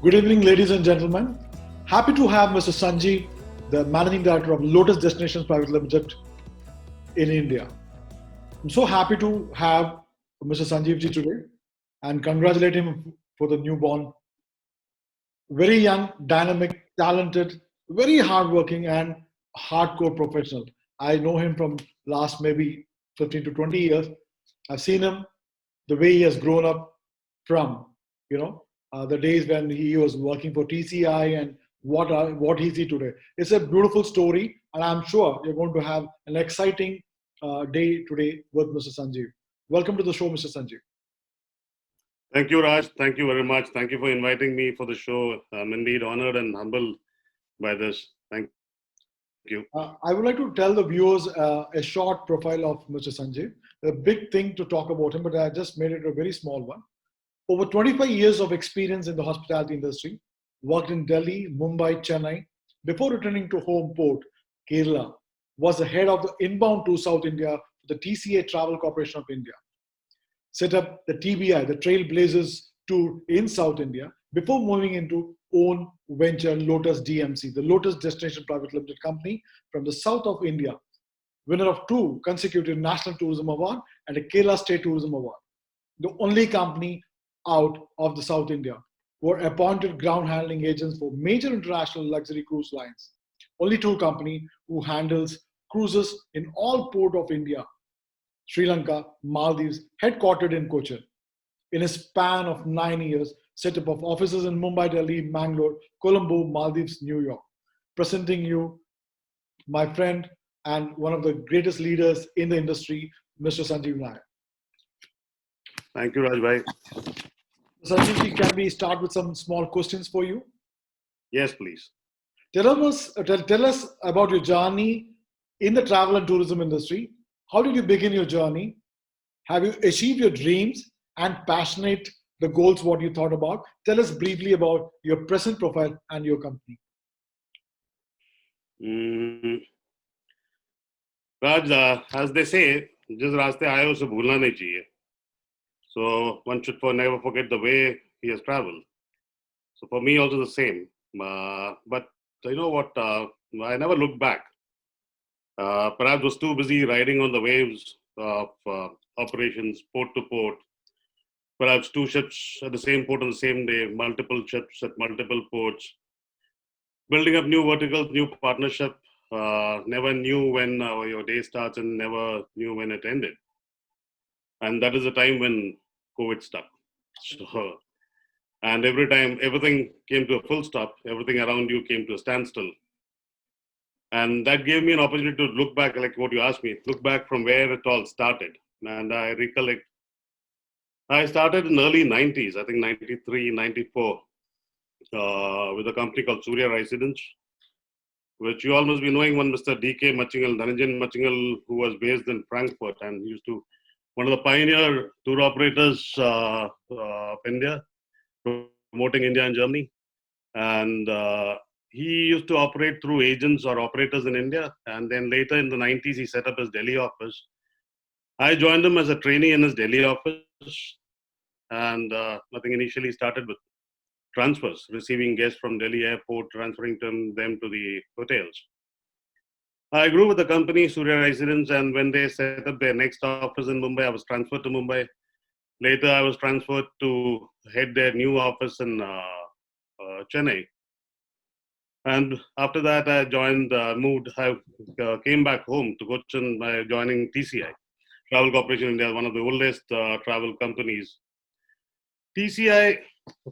Good evening, ladies and gentlemen. Happy to have Mr. Sanjeev, the Managing Director of Lotus Destinations Private Limited in India. I'm so happy to have Mr. Sanjeev ji today and congratulate him for the newborn. Very young, dynamic, talented, very hardworking and hardcore professional. I know him from last maybe 15 to 20 years. I've seen him, the way he has grown up from, the days when he was working for TCI and what he see today. It's a beautiful story, and I'm sure you're going to have an exciting day today with Mr. Sanjeev. Welcome to the show, Mr. Sanjeev. Thank you, Raj. Thank you very much. Thank you for inviting me for the show. I'm indeed honored and humbled by this. Thank you. I would like to tell the viewers a short profile of Mr. Sanjeev. A big thing to talk about him, but I just made it a very small one. Over 25 years of experience in the hospitality industry, worked in Delhi, Mumbai, Chennai. Before returning to home port, Kerala, was the head of the inbound to South India for the TCA Travel Corporation of India. Set up the TBI, the Trailblazers Tour in South India, before moving into own venture Lotus DMC, the Lotus Destination Private Limited Company from the south of India, winner of 2 consecutive National Tourism Award and a Kerala State Tourism Award. The only company out of the South India who are appointed ground handling agents for major international luxury cruise lines. Only 2 companies who handles cruises in all port of India, Sri Lanka, Maldives, headquartered in Cochin. In a span of 9 years, set up of offices in Mumbai, Delhi, Mangalore, Colombo, Maldives, New York. Presenting you my friend and one of the greatest leaders in the industry, Mr. Sanjeev Nair. Thank you, Rajbhai. Sanjeev, can we start with some small questions for you? Yes, please. Tell us about your journey in the travel and tourism industry. How did you begin your journey? Have you achieved your dreams and passionate the goals what you thought about? Tell us briefly about your present profile and your company. Raj, as they say, जिस रास्ते आए उसे भूलना नहीं चाहिए. So one should never forget the way he has traveled. So for me also the same. But you know what? I never looked back. Perhaps was too busy riding on the waves of operations port to port. Perhaps 2 ships at the same port on the same day, multiple ships at multiple ports. Building up new verticals, new partnership. Never knew when your day starts and never knew when it ended. And that is the time when COVID stuck. So, and every time everything came to a full stop, everything around you came to a standstill. And that gave me an opportunity to look back, like what you asked me, look back from where it all started. And I recollect, I started in early 90s, I think 93, 94, with a company called Surya Residence, which you all must be knowing, one Mr. D.K. Machingal, Dhananjan Machingal, who was based in Frankfurt and used to, one of the pioneer tour operators of India, promoting India and Germany. And he used to operate through agents or operators in India. And then later in the 90s, he set up his Delhi office. I joined him as a trainee in his Delhi office. And I think initially started with transfers, receiving guests from Delhi airport, transferring them to the hotels. I grew with the company, Surya Residence, and when they set up their next office in Mumbai, I was transferred to Mumbai. Later, I was transferred to head their new office in Chennai. And after that, I joined, came back home to Cochin by joining TCI, Travel Corporation India, one of the oldest travel companies. TCI,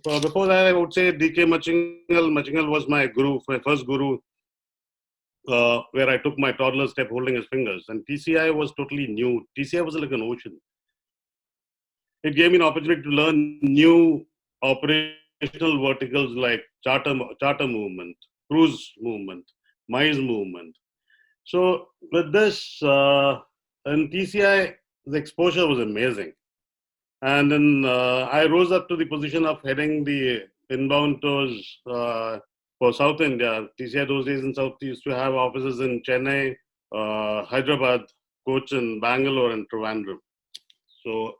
before that, I would say DK Machingal was my guru, my first guru, where I took my toddler step holding his fingers. And TCI was totally new. TCI was like an ocean. It gave me an opportunity to learn new operational verticals like charter movement, cruise movement, MICE movement. So with this, in TCI, the exposure was amazing. And then I rose up to the position of heading the inbound tours for South India. TCI those days in South used to have offices in Chennai, Hyderabad, Cochin, Bangalore, and Trivandrum. So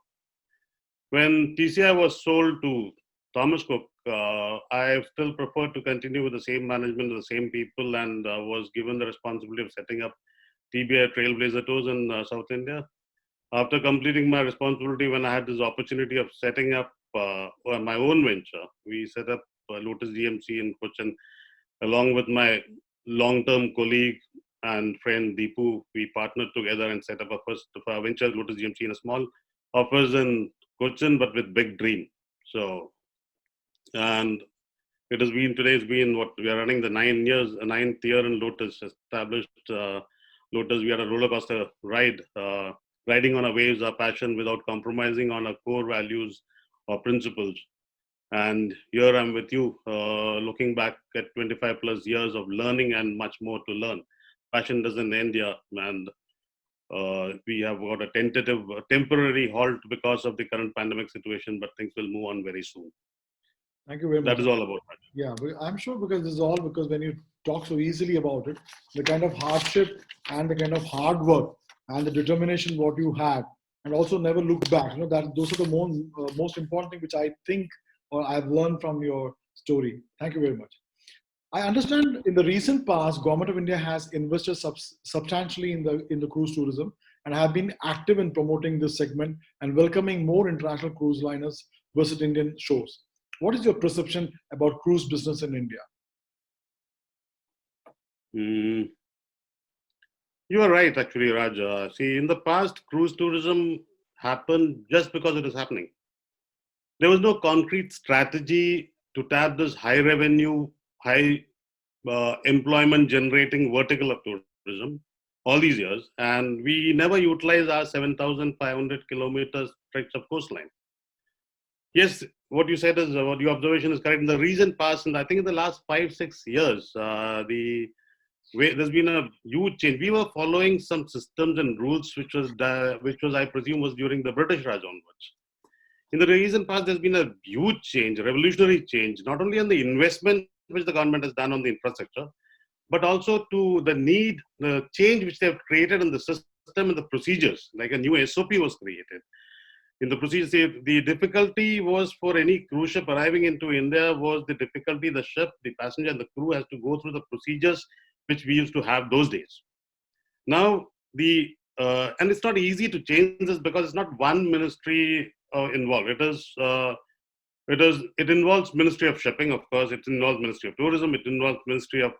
when TCI was sold to Thomas Cook, I still prefer to continue with the same management, the same people, and was given the responsibility of setting up TBI Trailblazer Tours in South India. After completing my responsibility, when I had this opportunity of setting up my own venture, we set up Lotus GMC in Cochin, along with my long-term colleague and friend Deepu. We partnered together and set up a first venture, Lotus GMC, in a small office in Cochin, but with big dream. So, and it has been, today has been what we are running the 9 years, ninth year in Lotus, established Lotus. We had a roller coaster ride, riding on our waves, our passion, without compromising on our core values or principles. And here I'm with you, looking back at 25 plus years of learning and much more to learn. Passion doesn't end here, and we have got a tentative, temporary halt because of the current pandemic situation, but things will move on very soon. Thank you very much. That is all about it. Yeah, I'm sure because this is all because when you talk so easily about it, the kind of hardship and the kind of hard work and the determination what you had, and also never look back. That those are the most important thing which I think or I've learned from your story. Thank you very much. I understand in the recent past, Government of India has invested substantially in the cruise tourism and have been active in promoting this segment and welcoming more international cruise liners visit Indian shores. What is your perception about cruise business in India? You are right, actually, Raj. See, in the past, cruise tourism happened just because it is happening. There was no concrete strategy to tap this high revenue, high employment generating vertical of tourism all these years, and we never utilized our 7,500 kilometers stretch of coastline. Yes, what you said is, what your observation is correct. In the recent past, and I think in the last 5-6 years, there's been a huge change. We were following some systems and rules, which was I presume was during the British Raj onwards. In the recent past, there's been a huge change, revolutionary change, not only on the investment which the government has done on the infrastructure, but also to the need, the change which they have created in the system and the procedures, like a new SOP was created. In the procedures, the difficulty was for any cruise ship arriving into India was the difficulty the ship, the passenger and the crew has to go through the procedures which we used to have those days. Now, and it's not easy to change this because it's not one ministry involved. It involves Ministry of Shipping, of course. It involves Ministry of Tourism. It involves Ministry of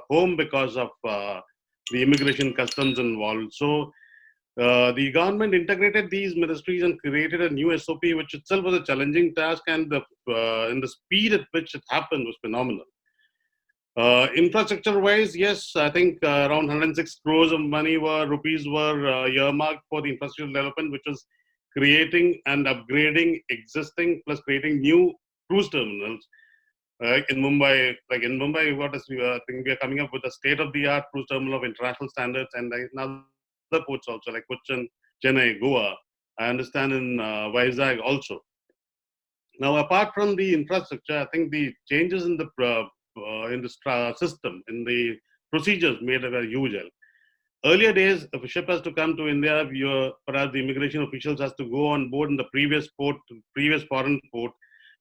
Home because of the immigration customs involved. So the government integrated these ministries and created a new SOP, which itself was a challenging task, and the speed at which it happened was phenomenal. Infrastructure-wise, yes, I think around 106 crores of rupees were earmarked for the infrastructure development, which was creating and upgrading existing plus creating new cruise terminals. In Mumbai, I think we are coming up with a state-of-the-art cruise terminal of international standards, and now other ports also, like Cochin, Chennai, Goa. I understand in Vizag also. Now, apart from the infrastructure, I think the changes in the system, in the procedures made a huge help. Earlier days, if a ship has to come to India, perhaps the immigration officials has to go on board in the previous foreign port,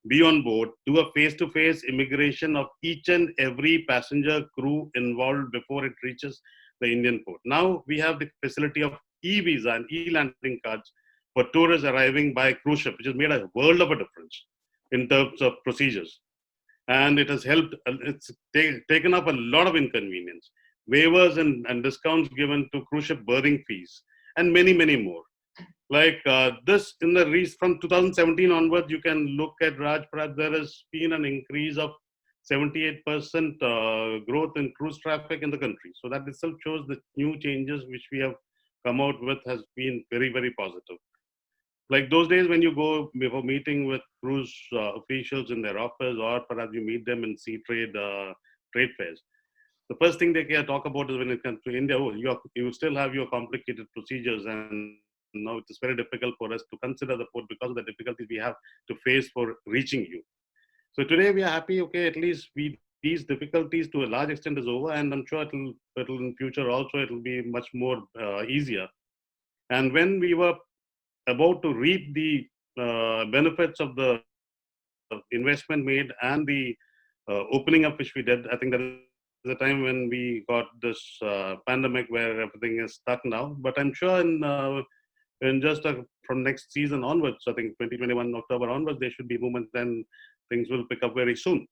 be on board, do a face-to-face immigration of each and every passenger crew involved before it reaches the Indian port. Now we have the facility of e-visa and e-landing cards for tourists arriving by cruise ship, which has made a world of a difference in terms of procedures. And it has helped, it's taken up a lot of inconvenience, waivers and discounts given to cruise ship berthing fees, and many, many more. Like this, from 2017 onwards, you can look at, Raj, perhaps there has been an increase of 78% growth in cruise traffic in the country. So that itself shows the new changes which we have come out with has been very, very positive. Like those days when you go before meeting with cruise officials in their office, or perhaps you meet them in sea trade fairs, the first thing they can talk about is when it comes to India, you still have your complicated procedures, and now it's very difficult for us to consider the port because of the difficulties we have to face for reaching you. So today we are happy, okay, at least these difficulties to a large extent is over, and I'm sure it'll in future also it'll be much more easier. And when we were about to reap the benefits of the investment made and the opening up which we did, I think that is the time when we got this pandemic where everything is stuck now. But I'm sure in just from next season onwards, I think 2021 October onwards, there should be movement. Then things will pick up very soon.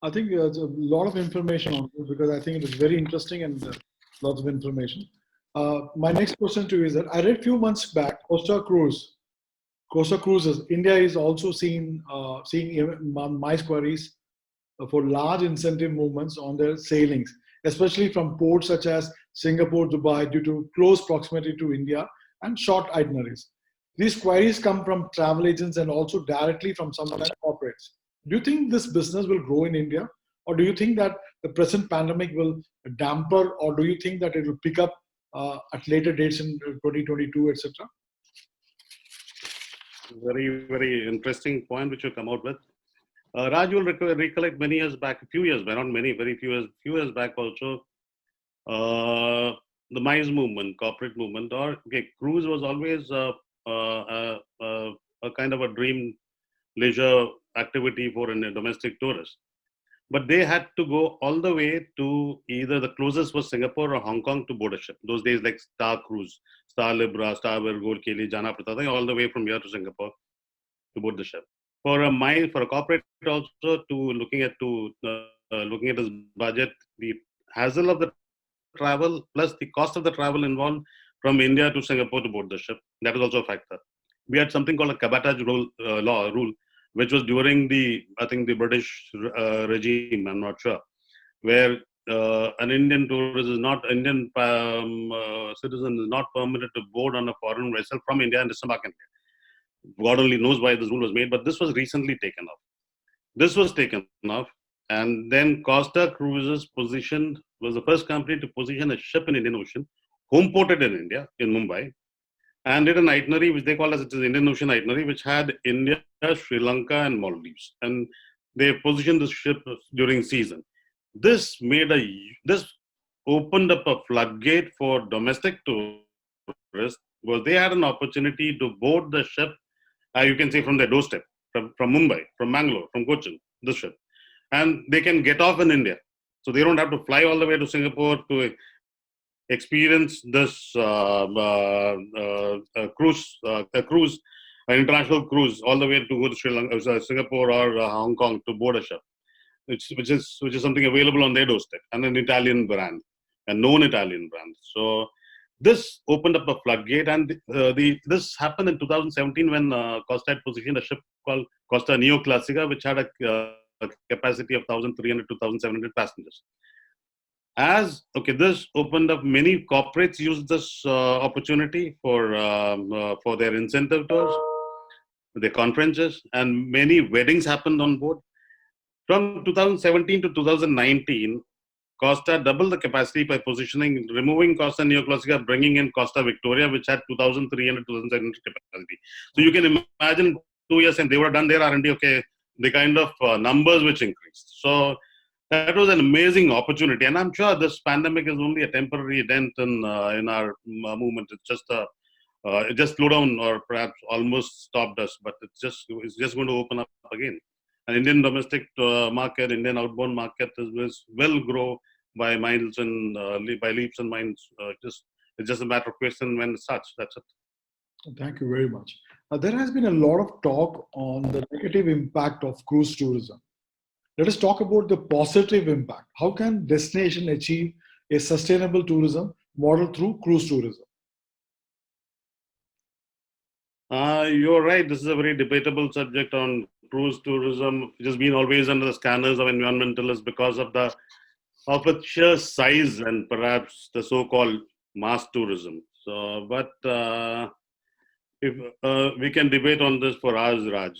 I think there's a lot of information on this because I think it is very interesting and lots of information. My next question to you is that I read a few months back Costa Cruises. India is also seeing MICE queries for large incentive movements on their sailings, especially from ports such as Singapore, Dubai, due to close proximity to India and short itineraries. These queries come from travel agents and also directly from some corporates. Do you think this business will grow in India? Or do you think that the present pandemic will damper, or do you think that it will pick up at later dates in 2022, etc.? Very, very interesting point which you come out with. Raj will recollect many years back, a few years back, not many, very few years back also, the MICE movement, corporate movement, or cruise was always a kind of a dream leisure activity for a domestic tourist. But they had to go all the way to either the closest was Singapore or Hong Kong to board a ship. Those days, like Star Cruise, Star Libra, Star Virgo, Kelly, Jana Pratha, all the way from here to Singapore to board the ship. For a corporate also looking at his budget, the hassle of the travel plus the cost of the travel involved from India to Singapore to board the ship, that is also a factor. We had something called a cabotage rule, which was during the British regime, I'm not sure, where an Indian tourist is not, Indian citizen is not permitted to board on a foreign vessel from India and disembark in India. God only knows why this rule was made, but this was recently taken off. And then Costa Cruises was the first company to position a ship in Indian Ocean, home ported in India, in Mumbai, and did an itinerary which they call as it is Indian Ocean itinerary, which had India, Sri Lanka, and Maldives. And they positioned the ship during season. This opened up a floodgate for domestic tourists, because they had an opportunity to board the ship, you can say from their doorstep, from Mumbai, from Mangalore, from Cochin, the ship. And they can get off in India. So they don't have to fly all the way to Singapore to experience this cruise, an international cruise, all the way to go to Sri Lanka, Singapore or Hong Kong to board a ship, which is something available on their doorstep, and an Italian brand, a known Italian brand. So this opened up a floodgate, and this happened in 2017 when Costa had positioned a ship called Costa Neoclassica, which had a capacity of 1,300 to 1,700 passengers. This opened up, many corporates used this opportunity for their incentive tours, their conferences, and many weddings happened on board. From 2017 to 2019, Costa doubled the capacity by removing Costa Neoclassica, bringing in Costa Victoria, which had 2,300, 2,700 capacity. So you can imagine 2 years and they would have done their R&D, the kind of numbers which increased. So that was an amazing opportunity. And I'm sure this pandemic is only a temporary dent in our movement. It's just it just slowed down or perhaps almost stopped us, but it's just going to open up again. An Indian domestic market, Indian outbound market will grow by miles and by leaps and bounds. It's just a matter of question when it starts. That's it. Thank you very much. There has been a lot of talk on the negative impact of cruise tourism. Let us talk about the positive impact. How can destination achieve a sustainable tourism model through cruise tourism? You're right. This is a very debatable subject on cruise tourism, which has been always under the scanners of environmentalists because of its sheer size and perhaps the so-called mass tourism. So, but if we can debate on this for hours, Raj.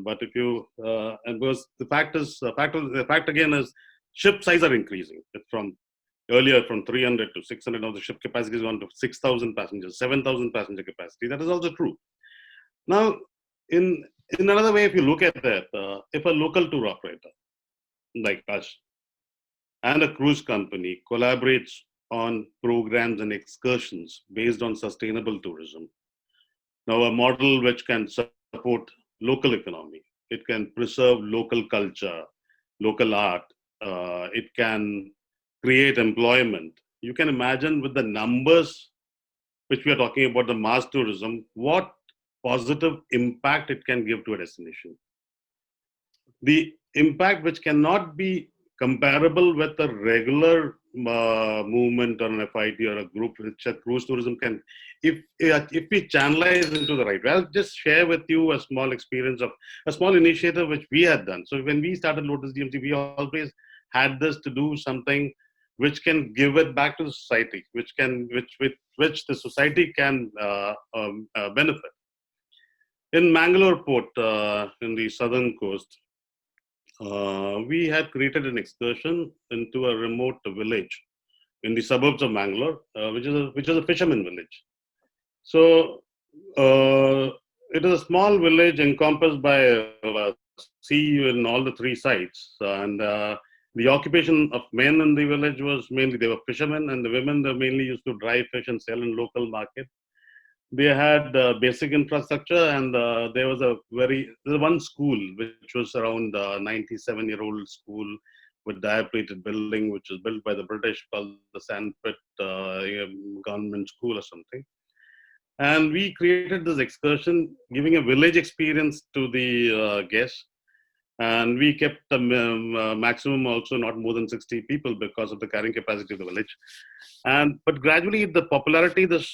But if you and because the fact again is ship size are increasing. It's from earlier from 300 to 600. Now the ship capacity is gone to 6,000 passengers, 7,000 passenger capacity. That is also true. Now, in another way, if you look at that, if a local tour operator like us and a cruise company collaborates on programs and excursions based on sustainable tourism, now a model which can support local economy. It can preserve local culture, local art. It can create employment. You can imagine with the numbers which we are talking about, the mass tourism, what positive impact it can give to a destination. The impact which cannot be comparable with a regular movement or an FIT or a group, which a cruise tourism can, if we channelize into the right way. I'll just share with you a small experience of a small initiative which we had done. So when we started Lotus DMC, we always had this to do something which can give it back to the society, which the society can benefit. In Mangalore port, in the southern coast, we had created an excursion into a remote village in the suburbs of Mangalore, which is a fisherman village. So it is a small village encompassed by sea in all the three sides, and the occupation of men in the village was mainly they were fishermen, and the women they mainly used to dry fish and sell in local market. They had basic infrastructure, and there was one school which was around 97-year-old school with dilapidated building, which was built by the British, called the Sandpit Government School or something. And we created this excursion, giving a village experience to the guests. And we kept the maximum also not more than 60 people because of the carrying capacity of the village. But gradually the popularity this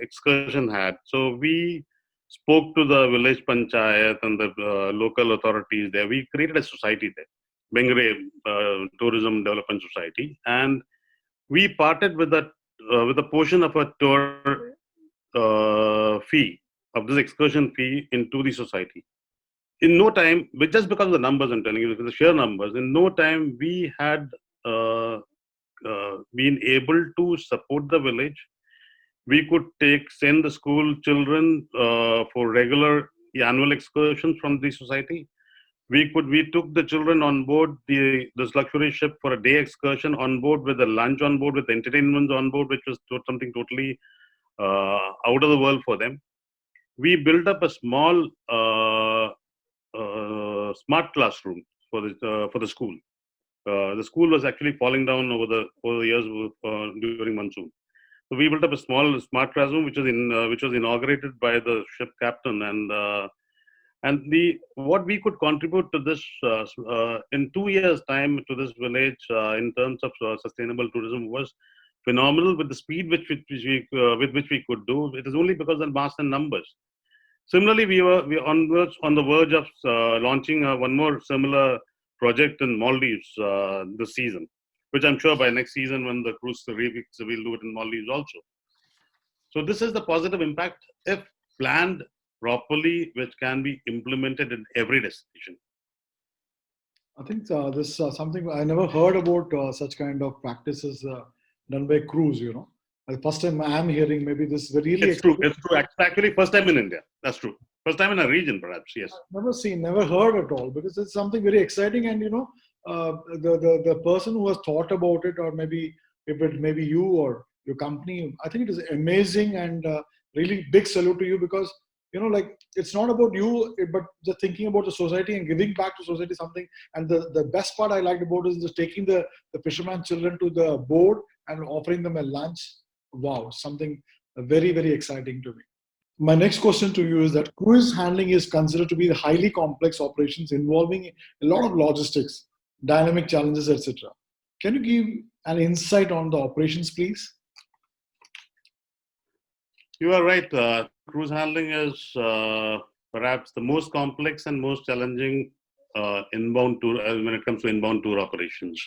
excursion had. So we spoke to the village panchayat and the local authorities there. We created a society there, Bengre Tourism Development Society. And we parted with a portion of a tour fee, of this excursion fee, into the society. In no time, just because of the numbers I'm telling you, because the sheer numbers, in no time we had been able to support the village. We could send the school children for regular annual excursions from the society. We took the children on board this luxury ship for a day excursion on board, with a lunch on board, with entertainment on board, which was something totally out of the world for them. We built up a small smart classroom for the school. The school was actually falling down over the years during monsoon. So we built up a small smart classroom, which was inaugurated by the ship captain, and what we could contribute to this in 2 years' time to this village in terms of sustainable tourism was phenomenal, with the speed with which we could do. It is only because of mass and numbers. Similarly, we were on the verge of launching one more similar project in Maldives this season, which I'm sure by next season, when the cruise rebooks, we'll do it in Maldives also. So this is the positive impact, if planned properly, which can be implemented in every destination. I think this is something I never heard about, such kind of practices done by cruise, The first time I'm hearing, maybe this is really... It's true. It's true. Actually, first time in India. That's true. First time in a region, perhaps. Yes. Never heard at all, because it's something very exciting. And, the person who has thought about it, or maybe if it maybe you or your company, I think it is amazing, and really big salute to you, because, it's not about you, but just thinking about the society and giving back to society something. And the best part I liked about it is just taking the fisherman children to the board and offering them a lunch. Wow, something very, very exciting to me. My next question to you is that cruise handling is considered to be highly complex operations involving a lot of logistics, dynamic challenges, etc. Can you give an insight on the operations, please? You are right. Cruise handling is perhaps the most complex and most challenging inbound tour when it comes to inbound tour operations.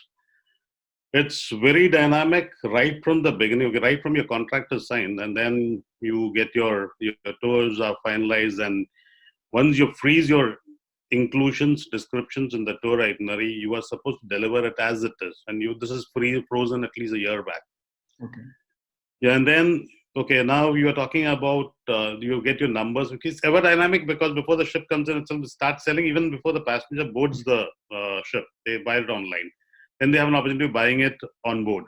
It's very dynamic right from the beginning, right from your contract is signed, and then you get your tours are finalized, and once you freeze your inclusions, descriptions in the tour itinerary, you are supposed to deliver it as it is, and this is frozen at least a year back. Okay. Yeah, and then now you are talking about you get your numbers, which is ever dynamic, because before the ship comes in, itself start selling even before the passenger boards the ship. They buy it online. Then they have an opportunity of buying it on board.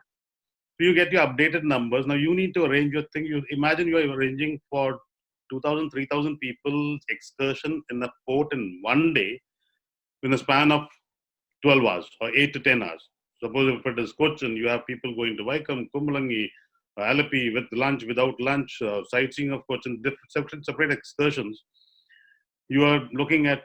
So you get your updated numbers. Now you need to arrange your thing. You imagine you are arranging for 2,000, 3,000 people excursion in a port in one day in a span of 12 hours or 8 to 10 hours. Suppose if it is Cochin, you have people going to Vaikam, Kumbalangi, Alapi with lunch, without lunch, sightseeing of Cochin, separate excursions. You are looking at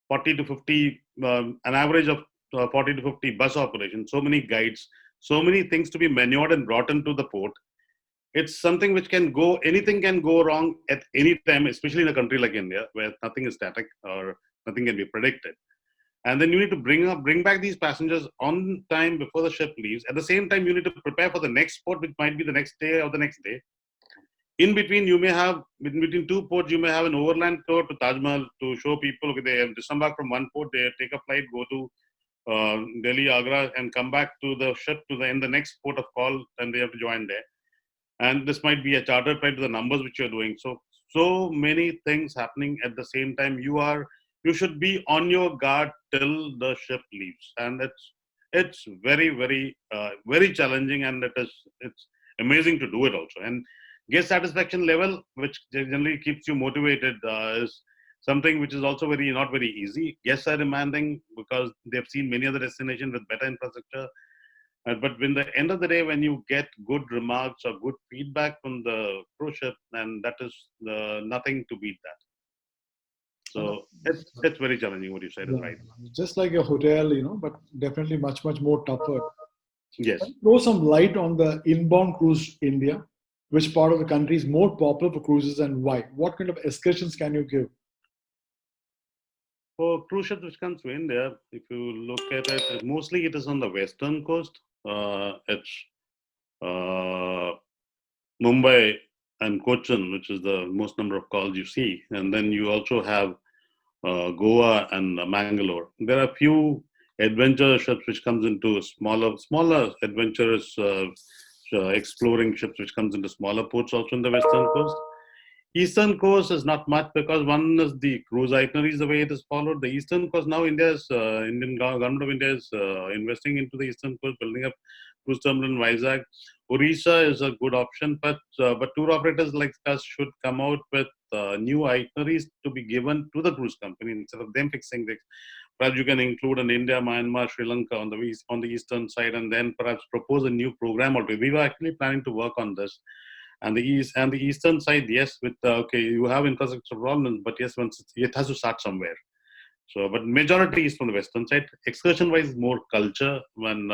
40 to 50, an average of 40 to 50 bus operations, so many guides, so many things to be manured and brought into the port. It's something which can go, anything can go wrong at any time, especially in a country like India, where nothing is static or nothing can be predicted. And then you need to bring back these passengers on time before the ship leaves. At the same time, you need to prepare for the next port, which might be the next day or the next day. In between, you may have, in between two ports, you may have an overland tour to Taj Mahal to show people, okay, they have disembarked from one port, they take a flight, go to Delhi, Agra, and come back to the ship in the next port of call, and they have to join there. And this might be a charter flight to the numbers which you're doing. So many things happening at the same time. You should be on your guard till the ship leaves, and it's very, very, very challenging, and it's amazing to do it also. And guest satisfaction level, which generally keeps you motivated, is something which is also not very easy. Guests are demanding because they've seen many other destinations with better infrastructure. But in the end of the day, when you get good remarks or good feedback from the cruise ship, then that is nothing to beat that. So it's very challenging. What you said is right. Just like a hotel, but definitely much, much more tougher. Yes. Throw some light on the inbound cruise India. Which part of the country is more popular for cruises and why? What kind of excursions can you give? For cruise ships which comes to India, if you look at it, mostly it is on the western coast. It's Mumbai and Cochin, which is the most number of calls you see. And then you also have Goa and Mangalore. There are few adventure ships which comes into smaller adventurous exploring ships which comes into smaller ports also in the western coast. Eastern coast is not much because one is the cruise itineraries the way it is followed. The eastern coast now Indian government of India is investing into the eastern coast, building up cruise terminal in Vizag. Orissa is a good option, but tour operators like us should come out with new itineraries to be given to the cruise company instead of them fixing this. Perhaps you can include an India, Myanmar, Sri Lanka on the eastern side, and then perhaps propose a new program altogether. We were actually planning to work on this. And the eastern side, yes, with okay, you have infrastructure problems, but yes, once it has to start somewhere. So, but majority is from the western side. Excursion-wise, more culture. When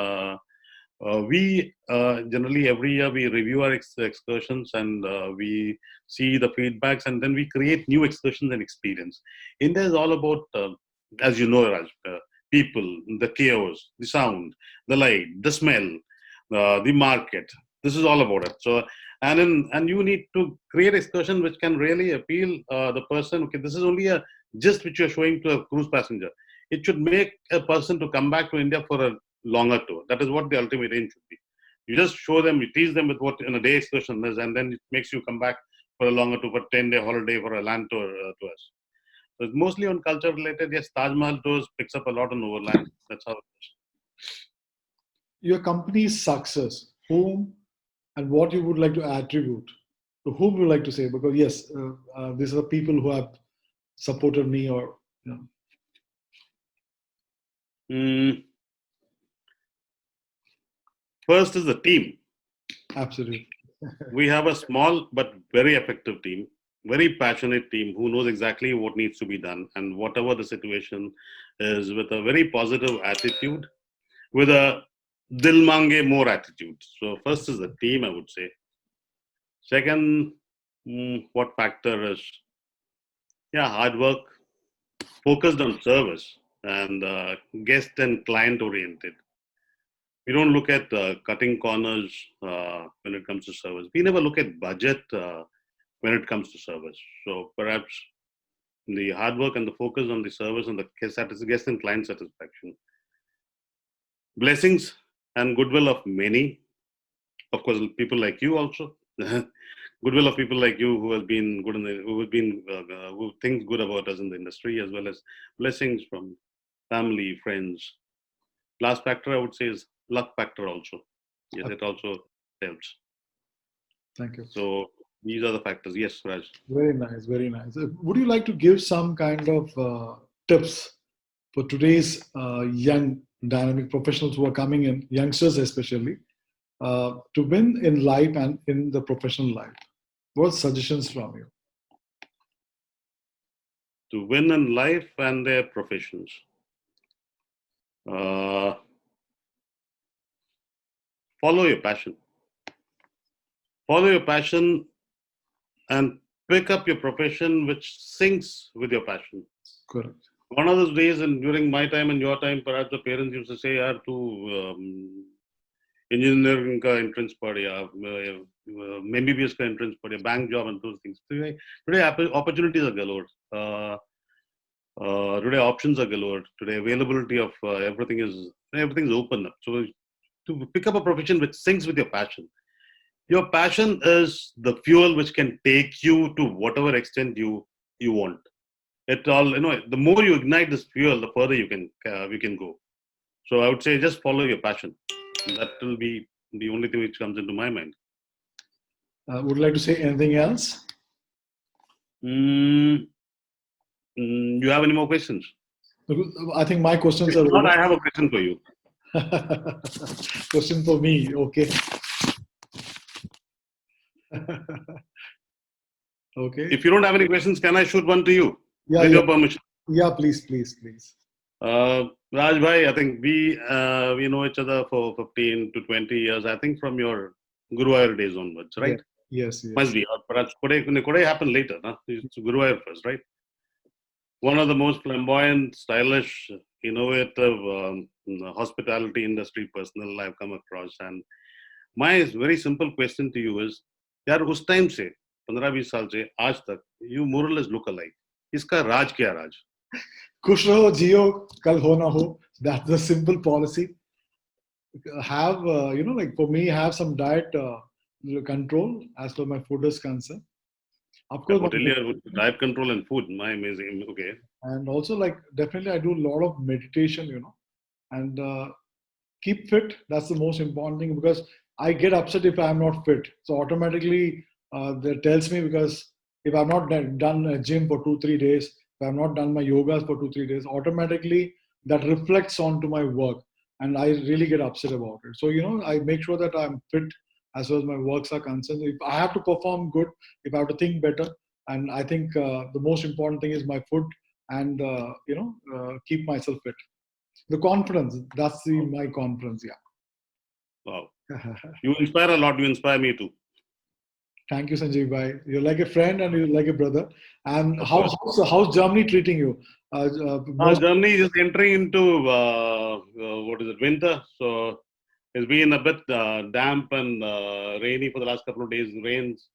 we generally every year we review our excursions and we see the feedbacks, and then we create new excursions and experience. India is all about, as you know, Raj, people, the chaos, the sound, the light, the smell, the market. This is all about it. So. And you need to create excursion which can really appeal the person. Okay, this is only a gist which you're showing to a cruise passenger. It should make a person to come back to India for a longer tour. That is what the ultimate aim should be. You just show them, you tease them with what in a day excursion is, and then it makes you come back for a longer tour, for 10-day holiday, for a land tour to us. So it's mostly on culture related. Yes, Taj Mahal tours picks up a lot on overland. That's how it is. Your company's success, whom and what you would like to attribute, to whom you like to say, because yes, these are the people who have supported me, or First is the team. Absolutely. We have a small but very effective team, very passionate team who knows exactly what needs to be done, and whatever the situation is, with a very positive attitude, with a dil mange more attitude. So first is the team, I would say. Second, what factor is, hard work, focused on service, and guest and client oriented. We don't look at cutting corners when it comes to service. We never look at budget when it comes to service. So perhaps the hard work and the focus on the service and the guest and client satisfaction. Blessings and goodwill of many. Of course, people like you also. Goodwill of people like you who have been good who think good about us in the industry, as well as blessings from family, friends. Last factor I would say is luck factor also. Yes, it also helps. Thank you. So These are the factors. Yes, Raj. Very nice, very nice. Would you like to give some kind of tips for today's young dynamic professionals who are coming in, youngsters especially, to win in life and in the professional life? What suggestions from you? To win in life and their professions. Follow your passion. Follow your passion and pick up your profession which syncs with your passion. Correct. One of those days, and during my time and your time, perhaps the parents used to say, "Yaar, tu engineering ka entrance padya, MBBS ka entrance padya, bank job and those things." Today opportunities are galore. Today options are galore. Today availability of everything's open up. So to pick up a profession which syncs with your passion. Your passion is the fuel which can take you to whatever extent you want. It all, the more you ignite this fuel, the further we can go. So I would say just follow your passion. That will be the only thing which comes into my mind. Would you like to say anything else? You have any more questions? I think my questions If are not, over. I have a question for you. Question for me, okay. Okay. If you don't have any questions, can I shoot one to you? Yeah, With yeah. your permission. Yeah, please. Raj bhai, I think we know each other for 15 to 20 years. I think from your Guruvayur days onwards, right? Yes. Must be. Or perhaps Kodai happened later. No? It's Guruvayur first, right? One of the most flamboyant, stylish, innovative hospitality industry personnel I've come across. And my very simple question to you is, यार उस time से 15-20 साल से आज तक you more or less look alike. इसका राज क्या राज? खुश रहो जियो कल हो ना हो. That's the simple policy. Have like for me, have some diet control as far my food is concerned. Of course, diet control and food. My amazing. Okay. And also, like, definitely, I do a lot of meditation. And keep fit. That's the most important thing, because I get upset if I'm not fit. So automatically, that tells me, because if I've not done a gym for 2-3 days, if I've not done my yogas for 2-3 days, automatically that reflects onto my work, and I really get upset about it. So I make sure that I'm fit as far as my works are concerned. If I have to perform good, if I have to think better, and I think the most important thing is my food, and keep myself fit. The confidence, that's my confidence. Yeah. Wow. You inspire a lot. You inspire me too. Thank you, Sanjeev bhai. You're like a friend and you're like a brother. And how's Germany treating you? Germany is entering into winter. So it's been a bit damp and rainy for the last couple of days. Rains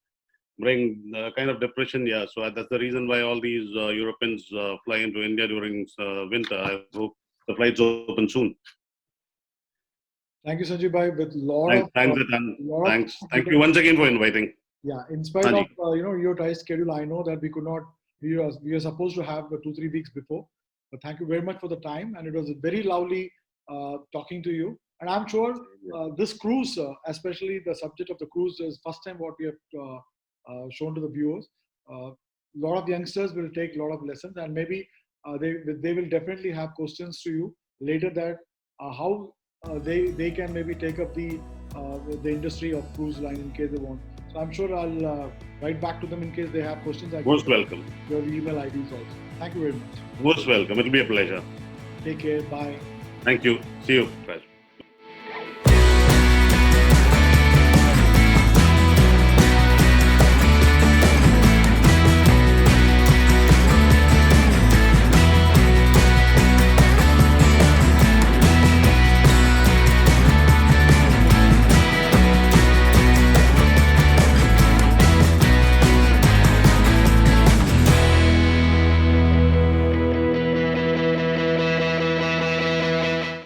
bring kind of depression. Yeah. So that's the reason why all these Europeans fly into India during winter. I hope the flights open soon. Thank you, Sanjeev bhai. With Thanks. Thank you once again for inviting. Yeah, in spite of your tight schedule, I know that we could not. We are supposed to have 2-3 weeks before, but thank you very much for the time, and it was very lovely talking to you. And I'm sure this cruise, especially the subject of the cruise, is first time what we have shown to the viewers. A lot of youngsters will take a lot of lessons, and maybe they will definitely have questions to you later, that how they can maybe take up the industry of cruise line in case they want. So I'm sure I'll write back to them in case they have questions. Most welcome. Your email IDs also. Thank you very much. Most welcome. It'll be a pleasure. Take care. Bye. Thank you. See you, Raj.